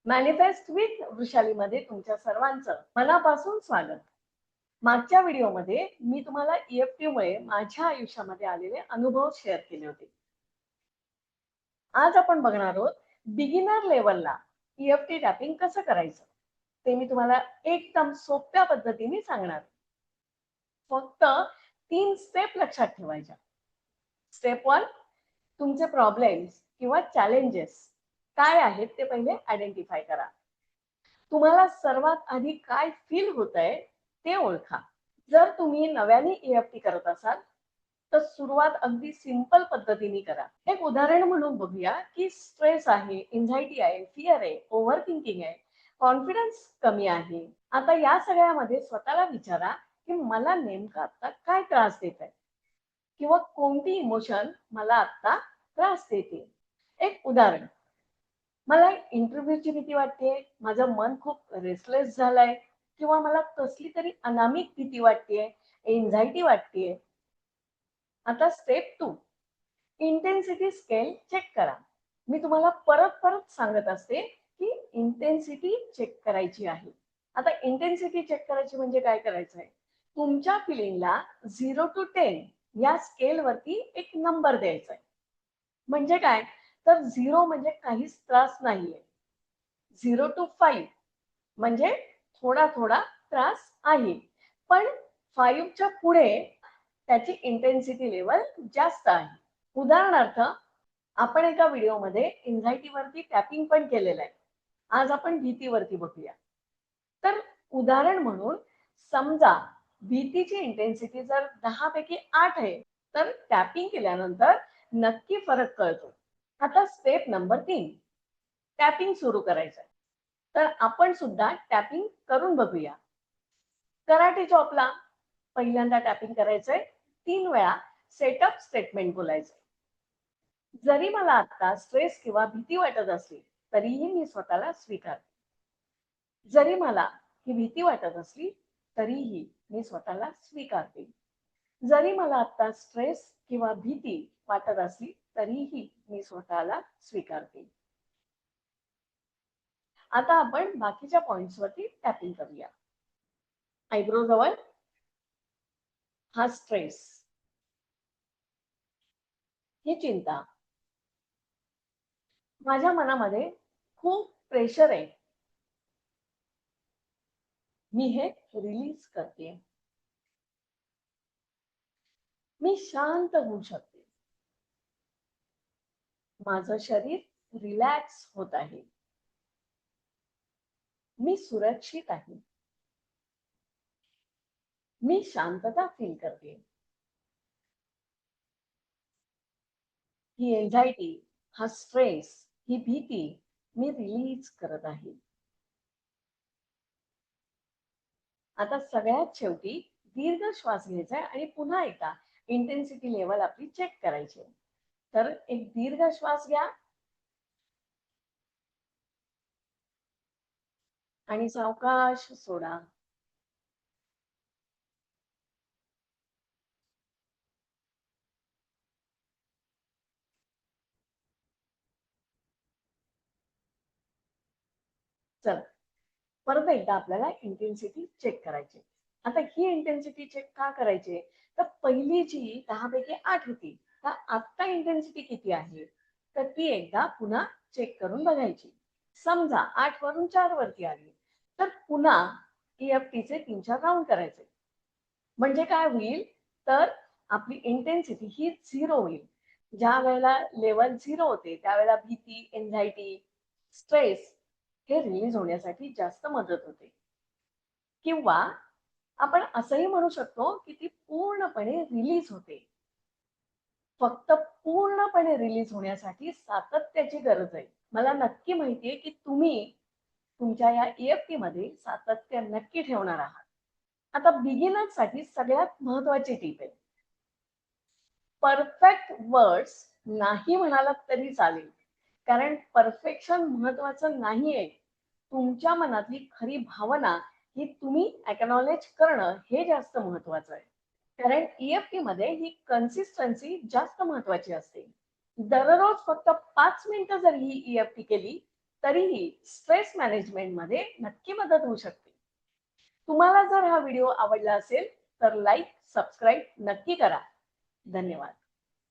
Manifest with वृषालीमध्ये तुमच्या सर्वांचं मनापासून स्वागत. मागच्या व्हिडिओमध्ये मी तुम्हाला ईएफटी मुळे माझ्या आयुष्यामध्ये आलेले अनुभव शेअर केले होते. आज आपण बघणार आहोत बिगिनर लेवलला ईएफटी टॅपिंग कसं करायचं. ते मी तुम्हाला एकदम सोप्या पद्धतीने सांगणार. फक्त 3 स्टेप लक्षात ठेवायच्या. स्टेप 1, तुमचे प्रॉब्लेम्स किंवा चॅलेंजेस काय आहेत ते पहिले आयडेंटिफाय करा. तुम्हाला सर्वात आधी काय फील होतंय ते ओळखा. जर तुम्ही नव्याने ईएफटी करत असाल तर सुरुवात अगदी सिंपल पद्धतीने करा. एक उदाहरण म्हणून बघूया की स्ट्रेस आहे, एन्झायटी आहे, फिअर आहे, ओव्हर थिंकिंग आहे, कॉन्फिडन्स कमी आहे. आता या सगळ्यामध्ये स्वतःला विचारा की मला नेमका आता काय त्रास देत आहे किंवा कोणती इमोशन मला आता त्रास देते. एक उदाहरण, मला इंटरव्ह्यूची भीती वाटते, माझं मन खूप रेस्टलेस झालंय किंवा मला कसली तरी अनामिक भीती वाटतेय, एन्झायटी वाटतेय. आता स्टेप 2, इंटेन्सिटी स्केल चेक करा. मी तुम्हाला परत परत सांगत असते की इंटेन्सिटी चेक करायची आहे. आता इंटेन्सिटी चेक करायची म्हणजे काय करायचं आहे, तुमच्या फिलिंगला 0 to 10 या स्केल वरती एक नंबर द्यायचा आहे. म्हणजे काय, तर 0 म्हणजे काहीच त्रास नाहीये, 0 to 5 म्हणजे थोडा थोडा त्रास आहे, पण 5च्या पुढे त्याची इंटेन्सिटी लेवल जास्त आहे. उदाहरणार्थ, आपण एका व्हिडिओमध्ये एन्झायटी वरती टॅपिंग पण केलेलं आहे. आज आपण भीतीवरती बघूया. तर उदाहरण म्हणून समजा भीतीची इंटेन्सिटी जर 10 पैकी 8 आहे तर टॅपिंग केल्यानंतर नक्की फरक कळतो. आता स्टेप नंबर 3, टॅपिंग सुरू करायचं. तर आपण सुद्धा टॅपिंग करून बघूया. कराटे चॉपला पहिल्यांदा टॅपिंग करायचंय, 3 वेळा सेटअप स्टेटमेंट बोलायचंय. जरी मला आता स्ट्रेस किंवा भीती वाटत असली तरीही मी स्वतःला स्वीकारते. जरी मला ही भीती वाटत असली तरीही मी स्वतःला स्वीकारते. जरी मला आता स्ट्रेस किंवा भीती वाटत असली तरीही मी स्वतःला स्वीकारते. आता आपण बाकीच्या पॉइंट्स वरती टॅपिंग करूया. आयब्रो जवळ हा स्ट्रेस, ही चिंता, माझ्या मनामध्ये खूप प्रेशर आहे, मी हे रिलीज करते. मी शांत होऊ शकते, माझं शरीर रिलॅक्स होत आहे, मी सुरक्षित आहे, मी शांतता फील करते. ही एन्झायटी, हा स्ट्रेस, ही भीती मी रिलीज करत आहे. आता सगळ्यात शेवटी दीर्घ श्वास घ्यायचा आणि पुन्हा एकदा इंटेन्सिटी लेवल आपली चेक करायची. तर एक दीर्घ श्वास घ्या आणि सावकाश सोडा. चला, परत एकदा आपल्याला इंटेन्सिटी चेक करायची. आता ही इंटेन्सिटी चेक का करायची, तर पहिली जी 10 पैकी 8 होती, तर आता इंटेन्सिटी किती आहे तर ती एकदा पुन्हा चेक करून बघायची. समजा 8 वरून 4 वरती आली तर पुन्हा ईएफटीचे 3-4 राऊंड करायचे. म्हणजे काय होईल, तर आपली इंटेन्सिटी ही 0 होईल. ज्या वेळेला लेवल 0 होते त्यावेळेला भीती, एन्झायटी, स्ट्रेस हे रिलीज होण्यासाठी जास्त मदत होते. किंवा आपण असंही म्हणू शकतो की ती पूर्णपणे रिलीज होते. फक्त पूर्णपणे रिलीज होण्यासाठी सातत्याची गरज आहे. मला नक्की माहितीये की तुम्ही तुमच्या या ईएफटी मध्ये सातत्य नक्की ठेवणार आहात. आता बिगिनर्स साठी सगळ्यात महत्वाची टीप आहे, परफेक्ट वर्ड्स नाही म्हणालात तरी चालेल, कारण परफेक्शन महत्वाचं नाहीये. तुमच्या मनातली खरी भावना ही तुम्ही एक्नॉलेज करणं हे जास्त महत्वाचं आहे. कारण ईएफटी मध्ये ही कन्सिस्टन्सी जास्त महत्वाची असते. दररोज फक्त 5 मिनिटं जर ही ईएफटी केली तरीही स्ट्रेस मॅनेजमेंटमध्ये नक्की मदत होऊ शकते. तुम्हाला जर हा व्हिडिओ आवडला असेल तर लाईक, सबस्क्राईब नक्की करा. धन्यवाद.